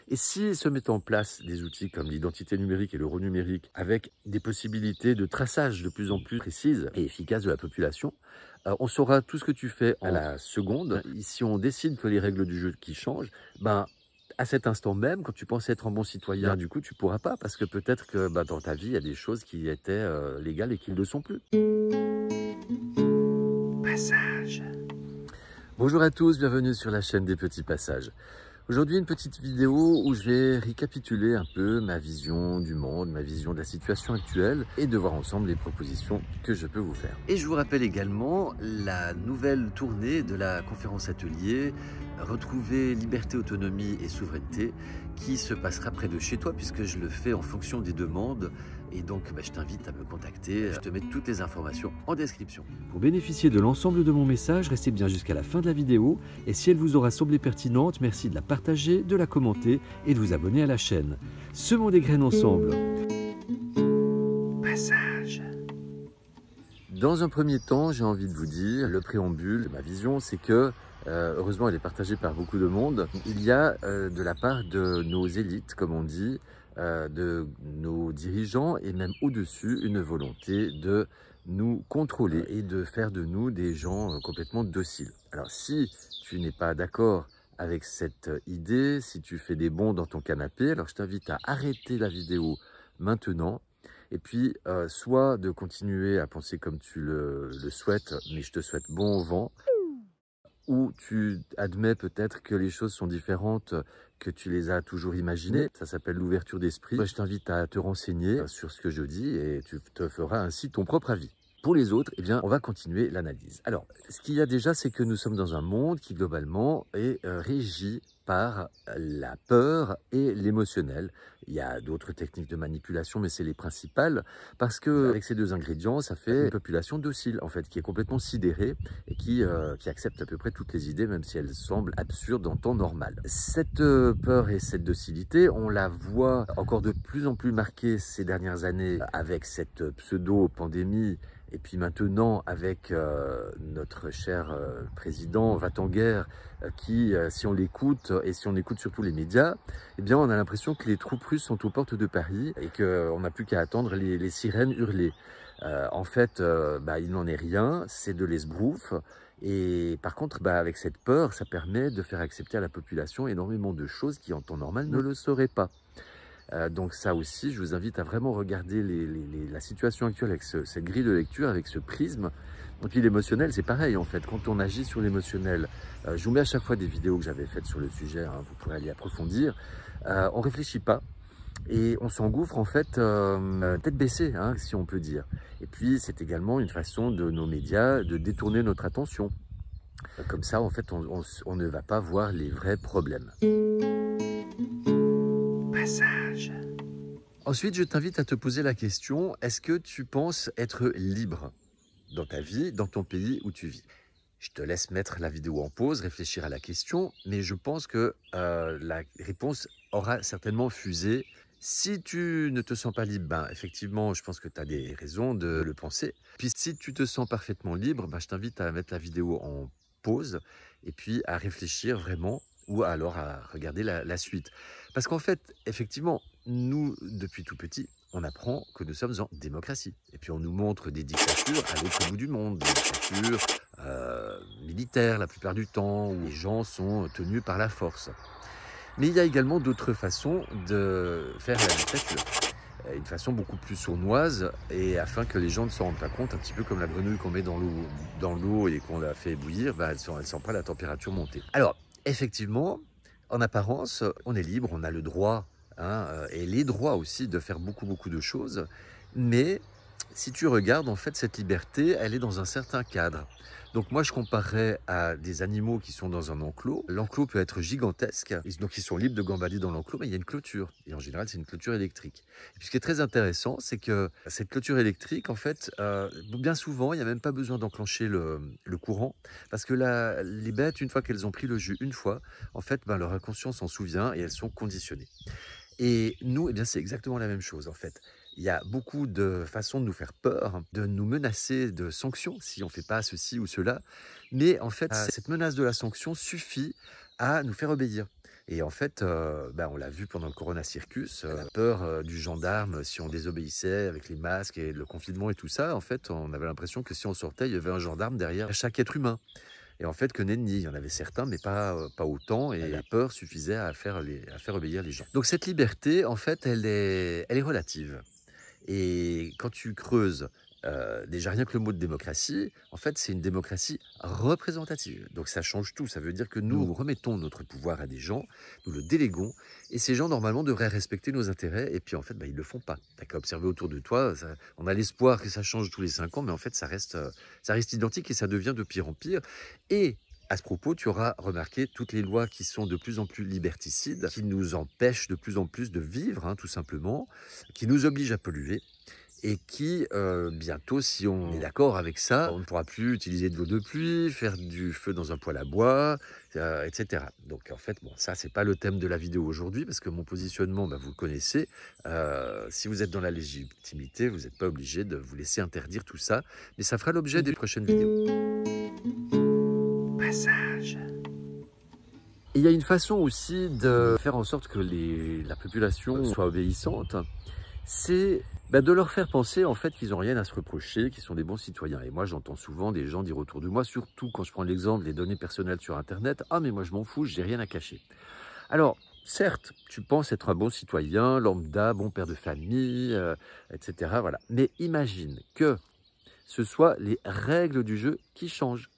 Et si se mettent en place des outils comme l'identité numérique et l'euro numérique, avec des possibilités de traçage de plus en plus précises et efficaces de la population, on saura tout ce que tu fais à la seconde. Et si on décide que les règles du jeu qui changent, ben, à cet instant même, quand tu pensais être un bon citoyen, du coup, tu pourras pas, parce que peut-être que dans ta vie, il y a des choses qui étaient légales et qui ne le sont plus. Passage. Bonjour à tous, bienvenue sur la chaîne des petits passages. Aujourd'hui, une petite vidéo où je vais récapituler un peu ma vision du monde, ma vision de la situation actuelle et de voir ensemble les propositions que je peux vous faire. Et je vous rappelle également la nouvelle tournée de la conférence atelier Retrouver liberté, autonomie et souveraineté qui se passera près de chez toi puisque je le fais en fonction des demandes. Et donc, je t'invite à me contacter. Je te mets toutes les informations en description. Pour bénéficier de l'ensemble de mon message, restez bien jusqu'à la fin de la vidéo. Et si elle vous aura semblé pertinente, merci de la partager, de la commenter et de vous abonner à la chaîne. Semons des graines ensemble. Passage. Dans un premier temps, j'ai envie de vous dire, le préambule, ma vision, c'est que heureusement, elle est partagée par beaucoup de monde. Il y a de la part de nos élites, comme on dit, de nos dirigeants et même au-dessus, une volonté de nous contrôler et de faire de nous des gens complètement dociles. Alors, si tu n'es pas d'accord avec cette idée, si tu fais des bonds dans ton canapé, alors je t'invite à arrêter la vidéo maintenant. Et puis, soit de continuer à penser comme tu le souhaites, mais je te souhaite bon vent, ou tu admets peut-être que les choses sont différentes, que tu les as toujours imaginées. Ça s'appelle l'ouverture d'esprit. Je t'invite à te renseigner sur ce que je dis et tu te feras ainsi ton propre avis. Pour les autres, eh bien, on va continuer l'analyse. Alors, ce qu'il y a déjà, c'est que nous sommes dans un monde qui, globalement, est régi par la peur et l'émotionnel. Il y a d'autres techniques de manipulation, mais c'est les principales, parce que avec ces deux ingrédients, ça fait une population docile, en fait, qui est complètement sidérée et qui accepte à peu près toutes les idées, même si elles semblent absurdes en temps normal. Cette peur et cette docilité, on la voit encore de plus en plus marquée ces dernières années avec cette pseudo-pandémie. Et puis maintenant, avec notre cher président va-t-en-guerre, qui, si on l'écoute, et si on écoute surtout les médias, eh bien, on a l'impression que les troupes russes sont aux portes de Paris et qu'on n'a plus qu'à attendre les sirènes hurler. En fait, il n'en est rien, c'est de l'esbrouf. Et par contre, avec cette peur, ça permet de faire accepter à la population énormément de choses qui, en temps normal, ne le seraient pas. Donc ça aussi, je vous invite à vraiment regarder la situation actuelle avec cette grille de lecture, avec ce prisme. Et puis l'émotionnel, c'est pareil en fait. Quand on agit sur l'émotionnel, je vous mets à chaque fois des vidéos que j'avais faites sur le sujet, hein, vous pourrez aller approfondir. On réfléchit pas et on s'engouffre en fait tête baissée, hein, si on peut dire. Et puis c'est également une façon de nos médias de détourner notre attention. Comme ça, en fait, on ne va pas voir les vrais problèmes. Passage. Ensuite, je t'invite à te poser la question, est-ce que tu penses être libre dans ta vie, dans ton pays où tu vis? Je te laisse mettre la vidéo en pause, réfléchir à la question, mais je pense que la réponse aura certainement fusé. Si tu ne te sens pas libre, effectivement, je pense que tu as des raisons de le penser. Puis si tu te sens parfaitement libre, je t'invite à mettre la vidéo en pause et puis à réfléchir vraiment ou alors à regarder la suite. Parce qu'en fait, effectivement, nous, depuis tout petit, on apprend que nous sommes en démocratie. Et puis on nous montre des dictatures à l'autre bout du monde, des dictatures militaires la plupart du temps, où les gens sont tenus par la force. Mais il y a également d'autres façons de faire la dictature. Une façon beaucoup plus sournoise, et afin que les gens ne s'en rendent pas compte, un petit peu comme la grenouille qu'on met dans l'eau et qu'on la fait bouillir, elle sent pas la température monter. Alors, effectivement, en apparence, on est libre, on a le droit, et les droits aussi de faire beaucoup de choses, mais si tu regardes, en fait, cette liberté, elle est dans un certain cadre. Donc moi, je comparerais à des animaux qui sont dans un enclos. L'enclos peut être gigantesque, donc ils sont libres de gambader dans l'enclos, mais il y a une clôture. Et en général, c'est une clôture électrique. Et puis ce qui est très intéressant, c'est que cette clôture électrique, en fait, bien souvent, il n'y a même pas besoin d'enclencher le courant, parce que les bêtes, une fois qu'elles ont pris le jus une fois, en fait, leur inconscient s'en souvient et elles sont conditionnées. Et nous, eh bien, c'est exactement la même chose, en fait. Il y a beaucoup de façons de nous faire peur, de nous menacer de sanctions si on ne fait pas ceci ou cela. Mais en fait, cette menace de la sanction suffit à nous faire obéir. Et en fait, on l'a vu pendant le Corona Circus, la peur du gendarme si on désobéissait avec les masques et le confinement et tout ça. En fait, on avait l'impression que si on sortait, il y avait un gendarme derrière chaque être humain. Et en fait, que nenni, il y en avait certains, mais pas autant. Et la peur suffisait à faire obéir les gens. Donc cette liberté, en fait, elle est relative. Et quand tu creuses, déjà rien que le mot de démocratie, en fait, c'est une démocratie représentative. Donc ça change tout. Ça veut dire que nous remettons notre pouvoir à des gens, nous le déléguons, et ces gens, normalement, devraient respecter nos intérêts. Et puis, en fait, ils ne le font pas. Tu as qu'à observer autour de toi. On a l'espoir que ça change tous les 5 ans, mais en fait, ça reste identique et ça devient de pire en pire. Et à ce propos, tu auras remarqué toutes les lois qui sont de plus en plus liberticides, qui nous empêchent de plus en plus de vivre, tout simplement, qui nous obligent à polluer et qui, bientôt, si on est d'accord avec ça, on ne pourra plus utiliser de l'eau de pluie, faire du feu dans un poêle à bois, etc. Donc, en fait, ça, c'est pas le thème de la vidéo aujourd'hui, parce que mon positionnement, vous le connaissez. Si vous êtes dans la légitimité, vous n'êtes pas obligé de vous laisser interdire tout ça, mais ça fera l'objet des prochaines vidéos. Passage. Et il y a une façon aussi de faire en sorte que la population soit obéissante, c'est de leur faire penser en fait qu'ils n'ont rien à se reprocher, qu'ils sont des bons citoyens. Et moi, j'entends souvent des gens dire autour de moi, surtout quand je prends l'exemple des données personnelles sur Internet, « Ah, mais moi, je m'en fous, j'ai rien à cacher. » Alors, certes, tu penses être un bon citoyen, lambda, bon père de famille, etc. Voilà. Mais imagine que ce soit les règles du jeu qui changent.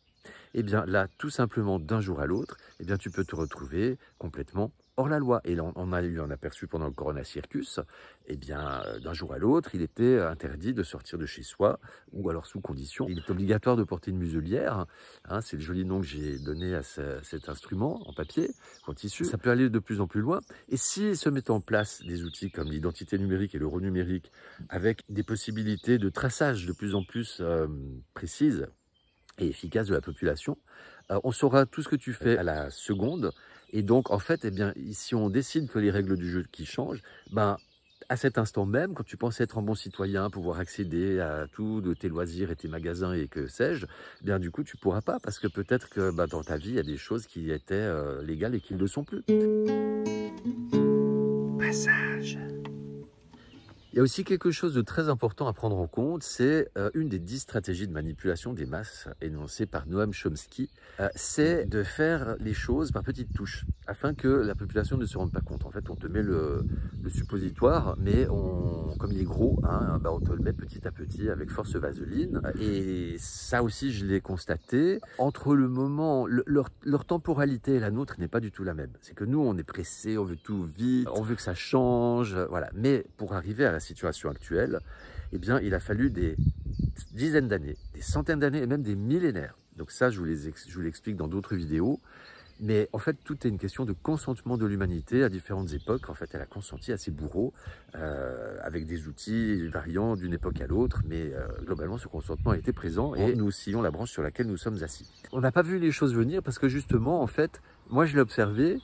Eh bien là, tout simplement, d'un jour à l'autre, tu peux te retrouver complètement hors la loi. Et là, on a eu un aperçu pendant le Corona Circus. D'un jour à l'autre, il était interdit de sortir de chez soi, ou alors sous condition. Il est obligatoire de porter une muselière. C'est le joli nom que j'ai donné à cet instrument en papier, en tissu. Ça peut aller de plus en plus loin. Et s'il se met en place des outils comme l'identité numérique et l'euro numérique, avec des possibilités de traçage de plus en plus précises et efficace de la population, on saura tout ce que tu fais à la seconde. Et donc, en fait, si on décide que les règles du jeu qui changent, à cet instant même, quand tu pensais être un bon citoyen, pouvoir accéder à tout de tes loisirs et tes magasins et que sais-je, du coup, tu ne pourras pas, parce que peut-être que dans ta vie, il y a des choses qui étaient légales et qui ne le sont plus. Passage. Il y a aussi quelque chose de très important à prendre en compte, c'est une des 10 stratégies de manipulation des masses énoncées par Noam Chomsky, c'est de faire les choses par petites touches, afin que la population ne se rende pas compte. En fait, on te met le suppositoire, mais comme il est gros, on te le met petit à petit avec force vaseline. Et ça aussi, je l'ai constaté. Entre le moment, leur temporalité et la nôtre n'est pas du tout la même. C'est que nous, on est pressé, on veut tout vite, on veut que ça change, voilà. Mais pour arriver à la situation actuelle, il a fallu des dizaines d'années, des centaines d'années et même des millénaires. Donc ça, je vous l'explique dans d'autres vidéos. Mais en fait, tout est une question de consentement de l'humanité à différentes époques. En fait, elle a consenti à ses bourreaux avec des outils variants d'une époque à l'autre. Mais globalement, ce consentement a été présent et nous oscillons la branche sur laquelle nous sommes assis. On n'a pas vu les choses venir parce que justement, en fait, moi je l'ai observé,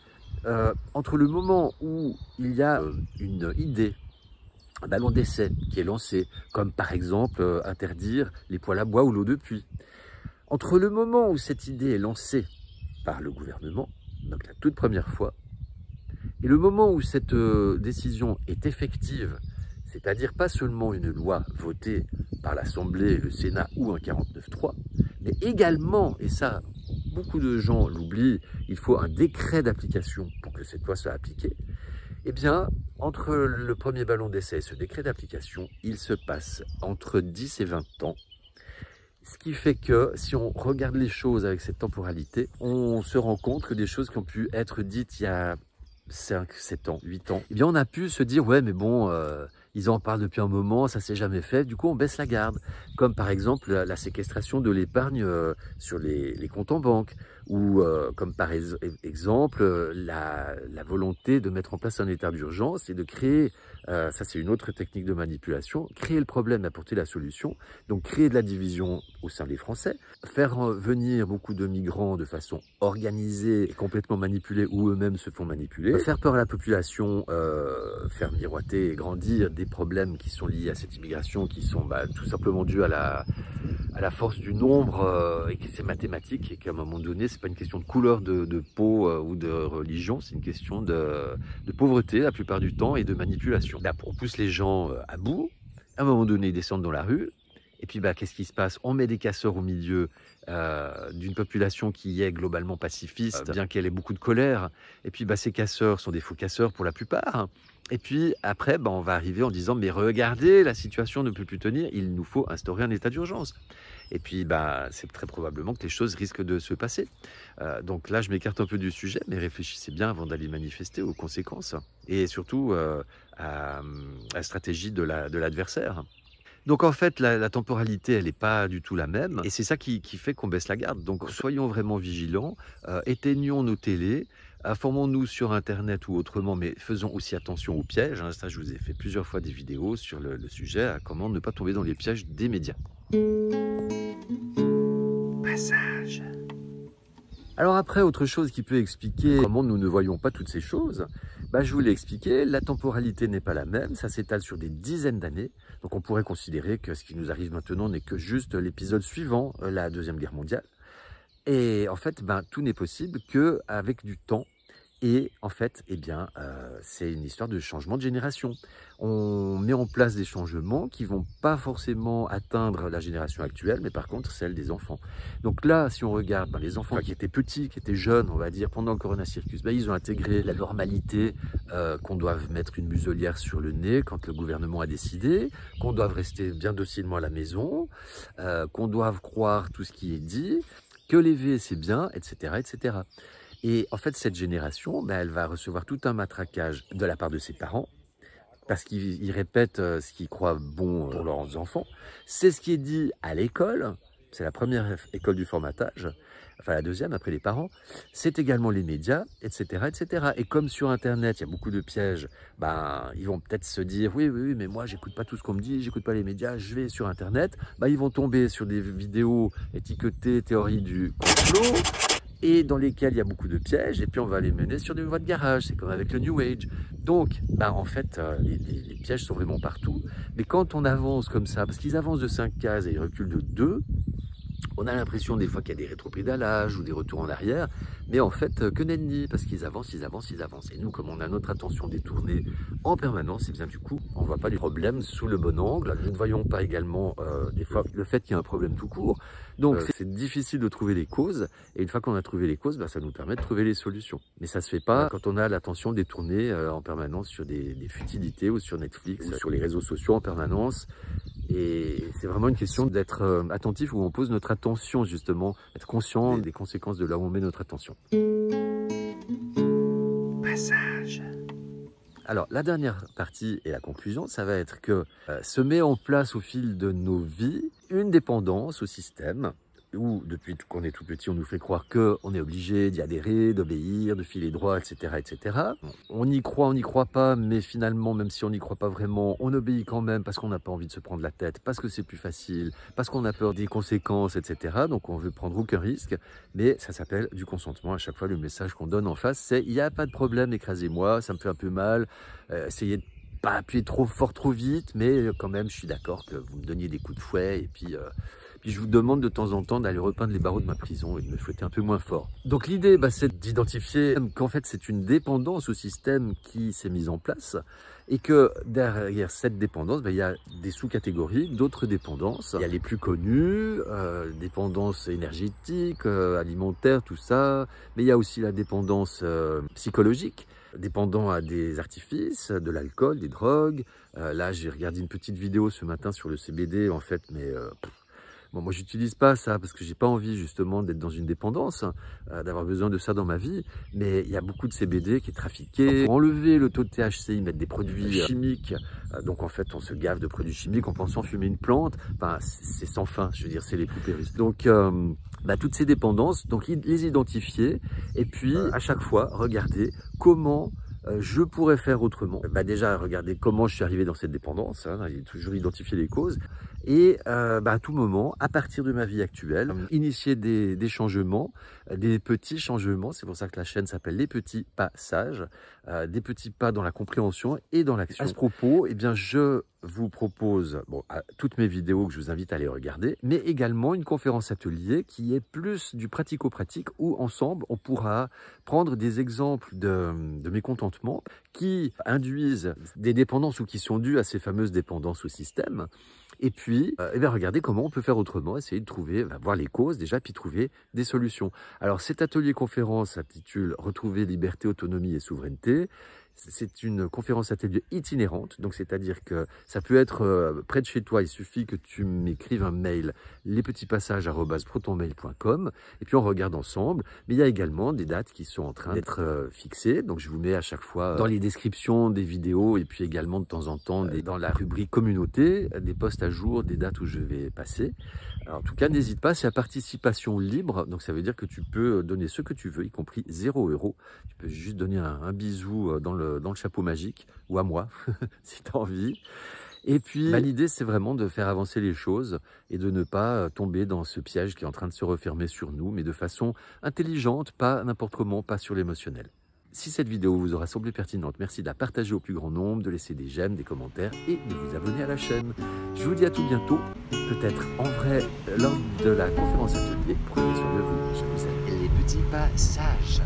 entre le moment où il y a une idée, un ballon d'essai qui est lancé, comme par exemple interdire les poêles à bois ou l'eau de pluie. Entre le moment où cette idée est lancée par le gouvernement, donc la toute première fois, et le moment où cette décision est effective, c'est-à-dire pas seulement une loi votée par l'Assemblée, le Sénat ou un 49.3, mais également, et ça beaucoup de gens l'oublient, il faut un décret d'application pour que cette loi soit appliquée. Entre le premier ballon d'essai et ce décret d'application, il se passe entre 10 et 20 ans. Ce qui fait que si on regarde les choses avec cette temporalité, on se rend compte que des choses qui ont pu être dites il y a 5, 7 ans, 8 ans, on a pu se dire, ouais, mais bon, ils en parlent depuis un moment, ça s'est jamais fait, du coup on baisse la garde. Comme par exemple la séquestration de l'épargne sur les comptes en banque, ou comme par exemple la volonté de mettre en place un état d'urgence et de créer, ça c'est une autre technique de manipulation, créer le problème, apporter la solution, donc créer de la division au sein des Français, faire venir beaucoup de migrants de façon organisée et complètement manipulée, ou eux-mêmes se font manipuler, faire peur à la population, faire miroiter et grandir des problèmes qui sont liés à cette immigration, qui sont tout simplement dus à la force du nombre et que c'est mathématique et qu'à un moment donné, c'est pas une question de couleur de peau ou de religion, c'est une question de pauvreté la plupart du temps et de manipulation. Là, on pousse les gens à bout, à un moment donné ils descendent dans la rue, et puis qu'est-ce qui se passe? On met des casseurs au milieu d'une population qui est globalement pacifiste, bien qu'elle ait beaucoup de colère, et puis ces casseurs sont des faux casseurs pour la plupart. Et puis après, on va arriver en disant « mais regardez, la situation ne peut plus tenir, il nous faut instaurer un état d'urgence ». Et puis c'est très probablement que les choses risquent de se passer. Donc là, je m'écarte un peu du sujet, mais réfléchissez bien avant d'aller manifester aux conséquences, et surtout à la stratégie de l'adversaire. Donc en fait, la temporalité, elle n'est pas du tout la même, et c'est ça qui fait qu'on baisse la garde. Donc soyons vraiment vigilants, éteignons nos télés, informons-nous sur Internet ou autrement, mais faisons aussi attention aux pièges. Ça, je vous ai fait plusieurs fois des vidéos sur le sujet, à comment ne pas tomber dans les pièges des médias. Passage. Alors après, autre chose qui peut expliquer comment nous ne voyons pas toutes ces choses, je vous l'ai expliqué, la temporalité n'est pas la même, ça s'étale sur des dizaines d'années. Donc on pourrait considérer que ce qui nous arrive maintenant n'est que juste l'épisode suivant la Deuxième Guerre mondiale. Et en fait, tout n'est possible qu'avec du temps. Et en fait, c'est une histoire de changement de génération. On met en place des changements qui ne vont pas forcément atteindre la génération actuelle, mais par contre celle des enfants. Donc là, si on regarde les enfants qui étaient petits, qui étaient jeunes, on va dire, pendant le Corona Circus, ils ont intégré la normalité, qu'on doive mettre une muselière sur le nez quand le gouvernement a décidé, qu'on doive rester bien docilement à la maison, qu'on doive croire tout ce qui est dit, que l'éveil c'est bien, etc., etc. Et en fait, cette génération, elle va recevoir tout un matraquage de la part de ses parents, parce qu'ils répètent ce qu'ils croient bon pour leurs enfants. C'est ce qui est dit à l'école, c'est la première école du formatage, enfin la deuxième après les parents. C'est également les médias, etc., etc. Et comme sur Internet, il y a beaucoup de pièges, ils vont peut-être se dire « oui, mais moi, j'écoute pas tout ce qu'on me dit, j'écoute pas les médias, je vais sur Internet. » Ils vont tomber sur des vidéos étiquetées « théorie du complot », et dans lesquels il y a beaucoup de pièges, et puis on va les mener sur des voies de garage, c'est comme avec le New Age. Donc, en fait, les pièges sont vraiment partout, mais quand on avance comme ça, parce qu'ils avancent de 5 cases et ils reculent de 2, on a l'impression des fois qu'il y a des rétropédalages ou des retours en arrière, mais en fait, que nenni, parce qu'ils avancent, ils avancent, ils avancent. Et nous, comme on a notre attention détournée en permanence, et bien du coup, on ne voit pas les problèmes sous le bon angle. Nous ne voyons pas également, des fois, le fait qu'il y a un problème tout court. Donc, c'est difficile de trouver les causes, et une fois qu'on a trouvé les causes, ça nous permet de trouver les solutions. Mais ça ne se fait pas quand on a l'attention détournée en permanence sur des futilités, ou sur Netflix, ou sur les réseaux sociaux en permanence. Et c'est vraiment une question d'être attentif, où on pose notre attention justement, être conscient des conséquences de là où on met notre attention. Passage. Alors la dernière partie et la conclusion, ça va être que se met en place au fil de nos vies une dépendance au système, où depuis qu'on est tout petit, on nous fait croire qu'on est obligé d'y adhérer, d'obéir, de filer droit, etc., etc. On y croit, on n'y croit pas, mais finalement, même si on n'y croit pas vraiment, on obéit quand même parce qu'on n'a pas envie de se prendre la tête, parce que c'est plus facile, parce qu'on a peur des conséquences, etc. Donc on veut prendre aucun risque, mais ça s'appelle du consentement. À chaque fois, le message qu'on donne en face, c'est « il n'y a pas de problème, écrasez-moi, ça me fait un peu mal, essayez de pas appuyer trop fort, trop vite, mais quand même, je suis d'accord que vous me donniez des coups de fouet, et puis je vous demande de temps en temps d'aller repeindre les barreaux de ma prison et de me fouetter un peu moins fort. » Donc l'idée, c'est d'identifier qu'en fait, c'est une dépendance au système qui s'est mise en place, et que derrière cette dépendance, il y a des sous-catégories, d'autres dépendances. Il y a les plus connues, dépendance énergétique, alimentaire, tout ça, mais il y a aussi la dépendance psychologique, dépendant à des artifices, de l'alcool, des drogues. Là, j'ai regardé une petite vidéo ce matin sur le CBD, en fait, mais bon, moi, j'utilise pas ça parce que j'ai pas envie justement d'être dans une dépendance, d'avoir besoin de ça dans ma vie. Mais il y a beaucoup de CBD qui est trafiqué. Pour enlever le taux de THC, ils mettent des produits chimiques. Donc en fait, on se gave de produits chimiques en pensant fumer une plante. Enfin, c'est sans fin. Je veux dire, c'est les poupées russes. Donc toutes ces dépendances, donc les identifier et puis à chaque fois regarder comment je pourrais faire autrement. Déjà regarder comment je suis arrivé dans cette dépendance, toujours identifier les causes, et à tout moment, à partir de ma vie actuelle, initier des changements, des petits changements. C'est pour ça que la chaîne s'appelle Les Petits Pas Sages, des petits pas dans la compréhension et dans l'action. À ce propos, eh bien, je vous propose toutes mes vidéos que je vous invite à aller regarder, mais également une conférence atelier qui est plus du pratico-pratique où ensemble on pourra prendre des exemples de mécontentement qui induisent des dépendances ou qui sont dues à ces fameuses dépendances au système. Et puis, regardez comment on peut faire autrement, essayer de trouver, voir les causes déjà, puis trouver des solutions. Alors cet atelier-conférence s'intitule « Retrouver liberté, autonomie et souveraineté ». C'est une conférence atelier itinérante, donc c'est-à-dire que ça peut être près de chez toi, il suffit que tu m'écrives un mail, lespetitspassages@protonmail.com, et puis on regarde ensemble. Mais il y a également des dates qui sont en train d'être fixées, donc je vous mets à chaque fois dans les descriptions des vidéos, et puis également de temps en temps dans la rubrique communauté, des posts à jour, des dates où je vais passer. Alors, en tout cas, n'hésite pas, c'est à participation libre, donc ça veut dire que tu peux donner ce que tu veux, y compris 0 €. Tu peux juste donner un bisou dans le chapeau magique, ou à moi, si tu as envie. Et puis, l'idée, c'est vraiment de faire avancer les choses et de ne pas tomber dans ce piège qui est en train de se refermer sur nous, mais de façon intelligente, pas n'importe comment, pas sur l'émotionnel. Si cette vidéo vous aura semblé pertinente, merci de la partager au plus grand nombre, de laisser des j'aime, des commentaires et de vous abonner à la chaîne. Je vous dis à tout bientôt, peut-être en vrai lors de la conférence atelier. Prenez soin de vous, je vous aime. Les petits pas sages.